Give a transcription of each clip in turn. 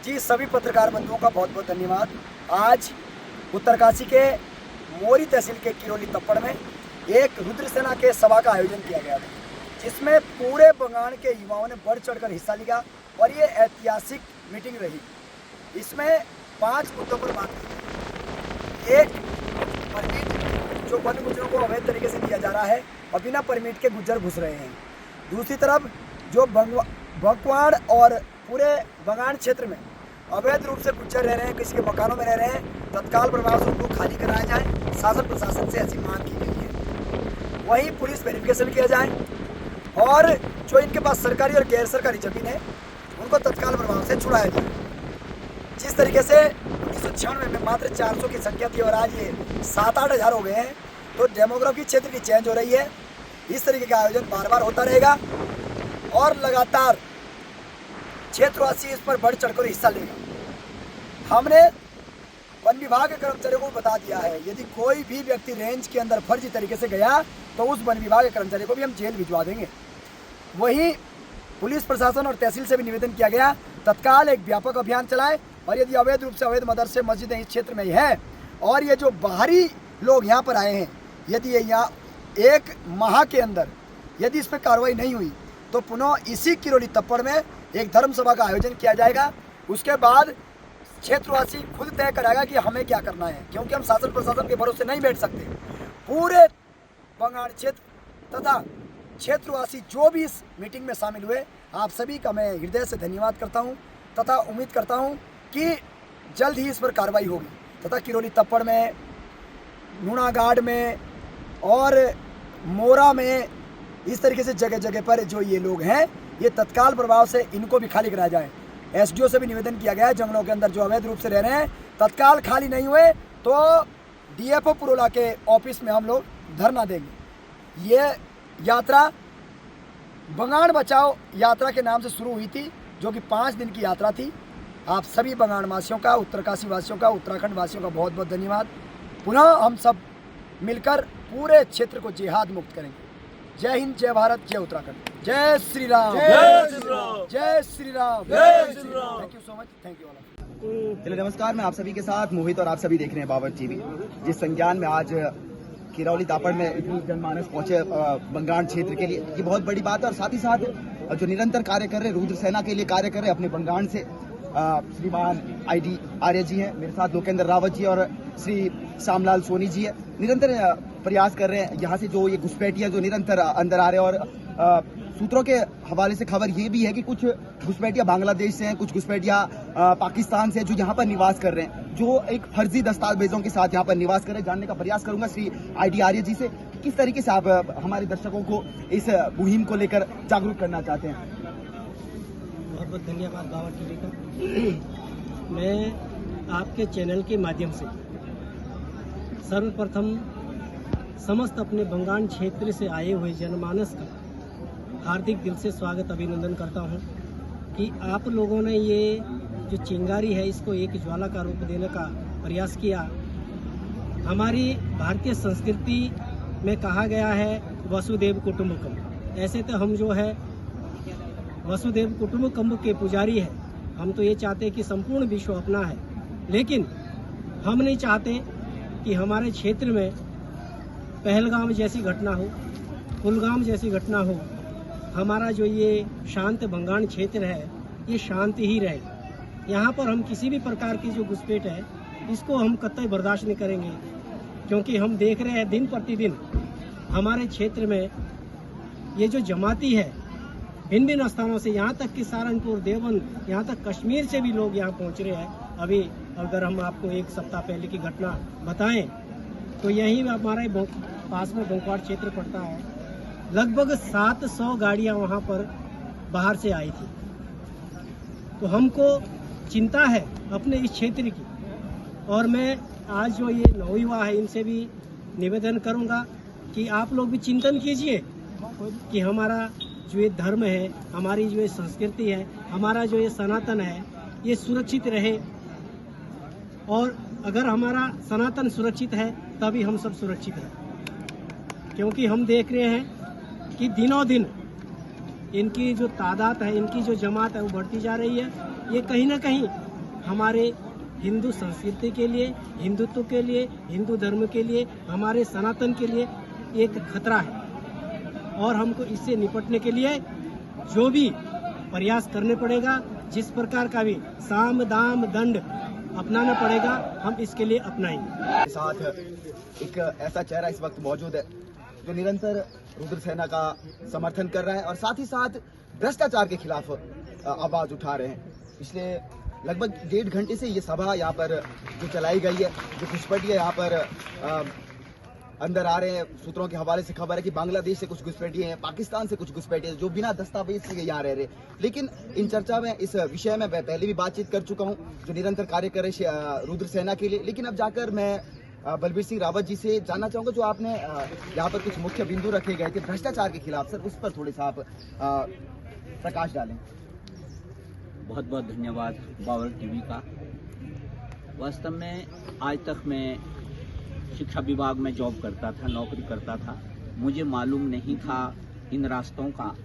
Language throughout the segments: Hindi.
कि सभी पत्रकार बंधुओं का बहुत बहुत धन्यवाद। आज उत्तरकाशी के मोरी तहसील के किरोली तप्पड़ में एक रुद्र सेना के सभा का आयोजन किया गया था, जिसमें पूरे बंगाल के युवाओं ने बढ़ चढ़कर हिस्सा लिया और ये ऐतिहासिक मीटिंग रही। इसमें 5 मुद्दों पर बात की। एक, परमिट जो वन गुज्जरों को अवैध तरीके से दिया जा रहा है और बिना परमिट के गुज्जर घुस रहे हैं। दूसरी तरफ जो बंकवाड़ और पूरे बंगाल क्षेत्र में अवैध रूप से गुज्जर रह रहे हैं, किसी के मकानों में रह रहे हैं, तत्काल प्रभाव से उनको खाली कराया जाए। शासन प्रशासन से ऐसी मांग की गई है। वहीं पुलिस वेरिफिकेशन किया जाए और जो इनके पास सरकारी और गैर सरकारी जमीन है उनको तत्काल प्रभाव से छुड़ाया जाए। जिस तरीके से 1996 में मात्र 400 की संख्या थी और आज ये 7-8 हज़ार हो गए हैं, तो डेमोग्राफी क्षेत्र की चेंज हो रही है। इस तरीके का आयोजन बार बार होता रहेगा और लगातार क्षेत्रवासी इस पर बढ़ चढ़कर हिस्सा लेगा। हमने वन विभाग के कर्मचारियों को बता दिया है, यदि कोई भी व्यक्ति रेंज के अंदर फर्जी तरीके से गया तो उस वन विभाग के कर्मचारी को भी हम जेल भिजवा देंगे। वहीं पुलिस प्रशासन और तहसील से भी निवेदन किया गया, तत्काल एक व्यापक अभियान चलाए और यदि अवैध रूप से अवैध मदरसे मस्जिदें इस क्षेत्र में है और ये जो बाहरी लोग यहाँ पर आए हैं, यदि ये यहाँ 1 माह के अंदर यदि इस पर कार्रवाई नहीं हुई तो पुनः इसी किरोली तप्पड़ में एक धर्म सभा का आयोजन किया जाएगा। उसके बाद क्षेत्रवासी खुद तय कराएगा कि हमें क्या करना है, क्योंकि हम शासन प्रशासन के भरोसे नहीं बैठ सकते। पूरे बंगाल क्षेत्र तथा क्षेत्रवासी जो भी इस मीटिंग में शामिल हुए, आप सभी का मैं हृदय से धन्यवाद करता हूं तथा उम्मीद करता हूं कि जल्द ही इस पर कार्रवाई होगी तथा किरोली तप्पड़ में, नूनागाड़ में और मोरा में इस तरीके से जगह जगह पर जो ये लोग हैं, ये तत्काल प्रभाव से इनको भी खाली कराया जाए। एसडीओ से भी निवेदन किया गया है, जंगलों के अंदर जो अवैध रूप से रह रहे हैं तत्काल खाली नहीं हुए तो डीएफओ पुरोला के ऑफिस में हम लोग धरना देंगे। ये यात्रा बंगाल बचाओ यात्रा के नाम से शुरू हुई थी, जो कि 5 दिन की यात्रा थी। आप सभी बंगाल वासियों का, उत्तरकाशी वासियों का, उत्तराखंड वासियों का बहुत बहुत धन्यवाद। पुनः हम सब मिलकर पूरे क्षेत्र को जिहाद मुक्त करेंगे। जय हिंद, जय भारत, जय उत्तराखंड, जय श्री राम, जय श्री राम, जय श्री राम, जय Shri Ram. Thank you so much, thank you all. चलिए, नमस्कार, मैं आप सभी के साथ मोहित और आप सभी देख रहे हैं बाबर टीवी। जिस संज्ञान में आज किरोली तप्पड़ में इतनी जनमानस पहुंचे बंगाल क्षेत्र के लिए, ये बहुत बड़ी बात है। और साथ ही साथ जो निरंतर कार्य कर रहे, रुद्र सेना के लिए कार्य कर रहे अपने बंगाल से श्रीमान ID आर्य जी हैं, मेरे साथ लोकेंद्र रावत जी और श्री श्यामलाल सोनी जी है। निरंतर प्रयास कर रहे हैं यहाँ से जो ये घुसपैठियाँ जो निरंतर अंदर आ रहे हैं। और सूत्रों के हवाले से खबर ये भी है कि कुछ घुसपैठियाँ बांग्लादेश से हैं, कुछ घुसपैठियाँ पाकिस्तान से जो यहाँ पर निवास कर रहे हैं, जो एक फर्जी दस्तावेजों के साथ यहाँ पर निवास कर रहे हैं। जानने का प्रयास करूंगा श्री ID आर्य जी से, किस तरीके से आप हमारे दर्शकों को इस मुहिम को लेकर जागरूक करना चाहते हैं। बहुत बहुत धन्यवाद बाबर टीवी का। मैं आपके चैनल के माध्यम से सर्वप्रथम समस्त अपने बंगाल क्षेत्र से आए हुए जनमानस का हार्दिक दिल से स्वागत अभिनंदन करता हूं कि आप लोगों ने ये जो चिंगारी है इसको एक ज्वाला का रूप देने का प्रयास किया। हमारी भारतीय संस्कृति में कहा गया है वसुदेव कुटुंबकम। ऐसे तो हम जो है वसुदेव कुटुंबकम के पुजारी है। हम तो ये चाहते हैं कि संपूर्ण विश्व अपना है, लेकिन हम नहीं चाहते कि हमारे क्षेत्र में पहलगाम जैसी घटना हो, कुलगाम जैसी घटना हो। हमारा जो ये शांत बंगाल क्षेत्र है ये शांति ही रहे। यहाँ पर हम किसी भी प्रकार की जो घुसपैठ है इसको हम कतई बर्दाश्त नहीं करेंगे, क्योंकि हम देख रहे हैं दिन प्रतिदिन हमारे क्षेत्र में ये जो जमाती है भिन्न भिन्न स्थानों से, यहाँ तक कि सहारनपुर, देवबंद, यहाँ तक कश्मीर से भी लोग यहाँ पहुँच रहे हैं। अभी अगर हम आपको 1 सप्ताह पहले की घटना बताएं तो यहीं में हमारे पास में बंकवाड़ क्षेत्र पड़ता है, लगभग 700 गाड़ियाँ वहाँ पर बाहर से आई थी। तो हमको चिंता है अपने इस क्षेत्र की, और मैं आज जो ये नवयुवा है इनसे भी निवेदन करूँगा कि आप लोग भी चिंतन कीजिए कि हमारा जो ये धर्म है, हमारी जो ये संस्कृति है, हमारा जो ये सनातन है, ये सुरक्षित रहे। और अगर हमारा सनातन सुरक्षित है तभी हम सब सुरक्षित हैं, क्योंकि हम देख रहे हैं कि दिनों दिन इनकी जो तादाद है, इनकी जो जमात है वो बढ़ती जा रही है। ये कहीं ना कहीं हमारे हिंदू संस्कृति के लिए, हिंदुत्व के लिए, हिंदू धर्म के लिए, हमारे सनातन के लिए एक खतरा है और हमको इससे निपटने के लिए जो भी प्रयास करने पड़ेगा, जिस प्रकार का भी साम दाम दंड अपनाना पड़ेगा, हम इसके लिए अपनाएंगे। साथ एक ऐसा चेहरा इस वक्त मौजूद है जो निरंतर रुद्र सेना का समर्थन कर रहा है और साथ ही साथ भ्रष्टाचार के खिलाफ आवाज उठा रहे हैं। पिछले लगभग 1.5 घंटे से ये सभा यहाँ पर जो चलाई गई है, जो घुसपैठिए यहाँ पर अंदर आ रहे हैं। सूत्रों के हवाले से खबर है कि बांग्लादेश से कुछ घुसपैठिए हैं, पाकिस्तान से कुछ घुसपैठिए जो बिना दस्तावेज से यहाँ रह रहे। लेकिन इन चर्चा में इस विषय में मैं पहले भी बातचीत कर चुका हूँ, जो निरंतर कार्य कर रहे रुद्र सेना के लिए। लेकिन अब जाकर मैं बलबीर सिंह रावत जी से जानना चाहूंगा, जो आपने यहाँ पर कुछ मुख्य बिंदु रखे गए थे भ्रष्टाचार के खिलाफ, सर उस पर थोड़े सा आप प्रकाश डालें। बहुत बहुत धन्यवाद बावर टीवी का। वास्तव में आज तक मैं शिक्षा विभाग में जॉब करता था, नौकरी करता था, मुझे मालूम नहीं था इन रास्तों का।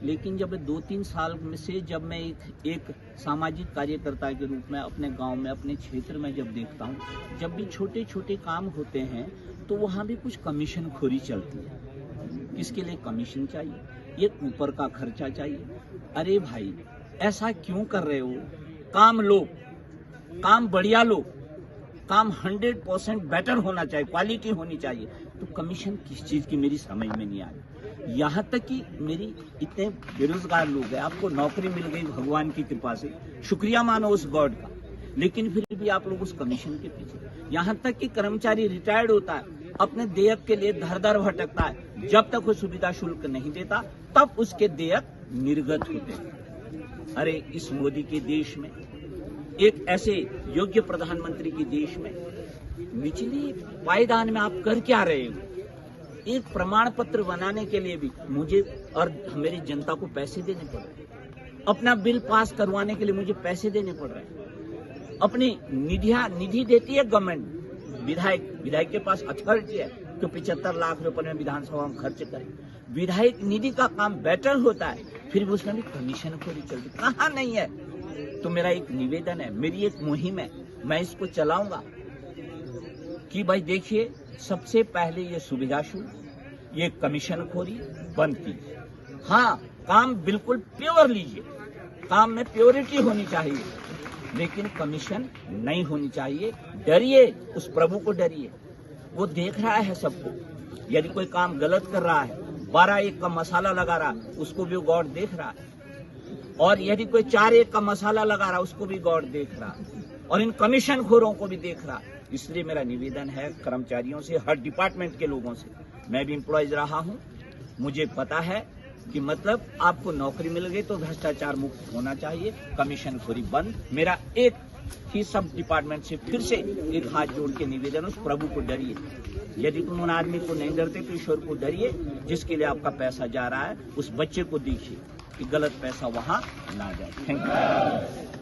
लेकिन जब 2-3 साल में से जब मैं एक सामाजिक कार्यकर्ता के रूप में अपने गांव में, अपने क्षेत्र में जब देखता हूं, जब भी छोटे छोटे काम होते हैं तो वहां भी कुछ कमीशन खोरी चलती है। किसके लिए कमीशन चाहिए? ये ऊपर का खर्चा चाहिए। अरे भाई, ऐसा क्यों कर रहे हो? काम लो, काम बढ़िया लो, काम 100% बेटर होना चाहिए, क्वालिटी होनी चाहिए। तो कमीशन किस चीज की मेरी समझ में नहीं आई। यहाँ तक कि मेरी इतने बेरोजगार लोग हैं, आपको नौकरी मिल गई भगवान की कृपा से, शुक्रिया मानो उस गॉड का, लेकिन फिर भी आप लोग उस कमीशन के पीछे। यहाँ तक कि कर्मचारी रिटायर्ड होता है, अपने देयक के लिए धर धर भटकता है, जब तक वो सुविधा शुल्क नहीं देता तब उसके देयक निर्गत होते हैं। अरे इस मोदी के देश में, एक ऐसे योग्य प्रधानमंत्री के देश में निचली पायदान में आप कर क्या रहे हो? एक प्रमाण पत्र बनाने के लिए भी मुझे और मेरी जनता को पैसे देने पड़ रहे हैं। अपना बिल पास करवाने के लिए मुझे पैसे देने पड़ रहे हैं। अपनी निधि देती है गवर्नमेंट, विधायक के पास अथॉरिटी है तो 75 लाख रुपए में विधानसभा में खर्च करें। विधायक निधि का काम बेटर होता है, फिर भी उसमें भी कमीशन खोरी चलती कहाँ नहीं है। तो मेरा एक निवेदन है, मेरी एक मुहिम है, मैं इसको चलाऊंगा कि भाई देखिए, सबसे पहले ये सुविधा शुल्क, ये कमीशन खोरी बंद कीजिए। हाँ, काम बिल्कुल प्योर लीजिए, काम में प्योरिटी होनी चाहिए, लेकिन कमीशन नहीं होनी चाहिए। डरिए, उस प्रभु को डरिए, वो देख रहा है सबको। यदि कोई काम गलत कर रहा है, 12-1 का मसाला लगा रहा, उसको भी गॉड देख रहा है। और यदि कोई 4-1 का मसाला लगा रहा, उसको भी गॉड देख रहा, और इन कमीशन खोरों को भी देख रहा। इसलिए मेरा निवेदन है कर्मचारियों से, हर डिपार्टमेंट के लोगों से, मैं भी एम्प्लॉयज रहा हूं, मुझे पता है कि मतलब आपको नौकरी मिल गई तो भ्रष्टाचार मुक्त होना चाहिए, कमीशन खोरी बंद। मेरा एक ही सब डिपार्टमेंट से फिर से एक हाथ जोड़ के निवेदन, उस प्रभु को डरिए। यदि तुम उन आदमी को नहीं डरते तो ईश्वर को डरिए, जिसके लिए आपका पैसा जा रहा है। उस बच्चे को देखिए कि गलत पैसा वहां ना जाए। Thank you.